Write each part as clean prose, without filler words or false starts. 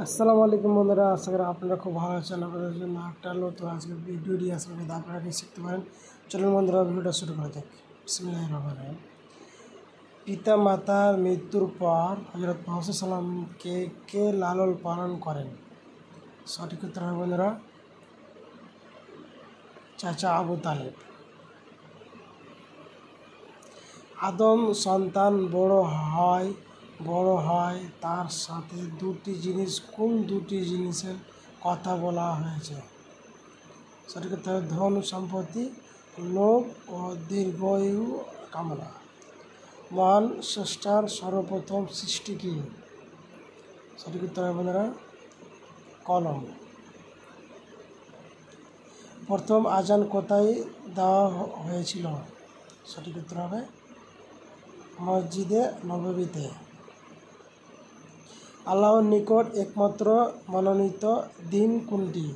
আসসালামু আলাইকুম বন্ধুরা, আশা করি আপনারা খুব ভালো আছেন। আপনাদের জন্য একটা নতুন আজকে ভিডিও নিয়ে আসার কথা আপনারা কি শিখতে পারেন। চলুন বন্ধুরা, ভিডিওটা শুরু করা যাক। বিসমিল্লাহির রহমানির রহিম। পিতা মাতার মৃত্যুর পর হযরত মুহাম্মদ সাল্লামকে কে লালন পালন করেন? সঠিক উত্তর হবে বন্ধুরা চাচা আবু তালেব। আদম সন্তান বড় হয় তার সাথে কোন দুটি জিনিসের কথা বলা হয়েছে? সঠিক উত্তর ধন সম্পত্তি, লোভ ও দীর্ঘায়ু কামনা। মহান স্রষ্টার সর্বপ্রথম সৃষ্টি কি? সঠিক উত্তর হবে বন্ধুরা কলম। প্রথম আজান কোথায় দেওয়া হয়েছিল? সঠিক উত্তর হবে মসজিদে নববীতে। আল্লাহর নিকট একমাত্র মনোনীত দিন কোনটি?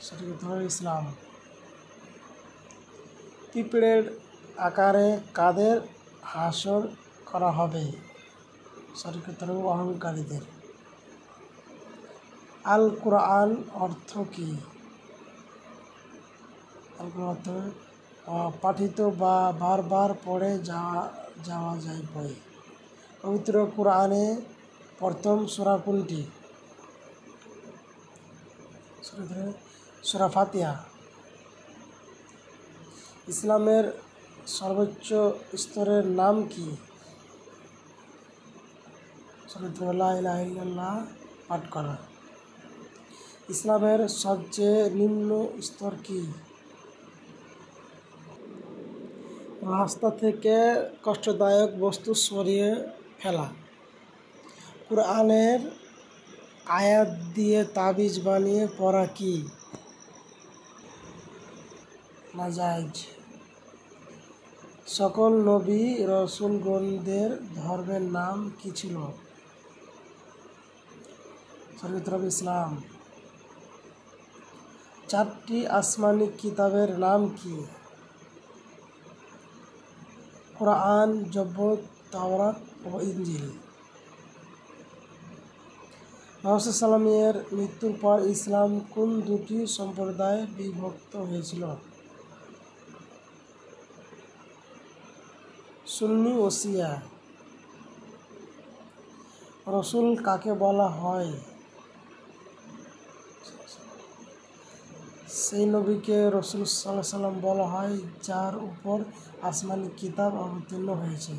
সঠিক উত্তর হবে ইসলাম। পিঁপড়ের আকারে কাদের হাসর করা হবে? সঠিক উত্তর হবে অহংকারীদের। আল কুরআন অর্থ কি? আল কুরআন অর্থ পাঠিত বা বারবার পড়ে যাওয়া যায় বই। পবিত্র কুরআনে প্রথম সূরা কোনটি? সূরা ফাতিহা। ইসলামের সর্বোচ্চ স্তরের নাম কি? লা ইলাহা ইল্লাল্লাহ পাঠ করা। ইসলামের সবচেয়ে নিম্ন স্তর কি? রাস্তা থেকে কষ্টদায়ক বস্তু সরিয়ে ফেলা। কুরআনের আয়াত দিয়ে তাবিজ বানিয়ে পড়া কি? নাজায়েজ। সকল নবী রাসূলগণদের ধর্মের নাম কি ছিল? সঠিক উত্তর হবে ইসলাম। 4টি আসমানি কিতাবের নাম কি? কুরআন, জবর, তাওরাত ও ইনজিল। মুহাম্মদ সাল্লামের মৃত্যুর পর ইসলাম কোন দুটি সম্প্রদায়ে বিভক্ত হয়েছিল? সুন্নি ও শিয়া। রসুল কাকে বলা হয়? সেই নবীকে রাসূল সাল্লাল্লাহু আলাইহি ওয়াসাল্লাম বলা হয় যার উপর আসমানি কিতাব অবতীর্ণ হয়েছে।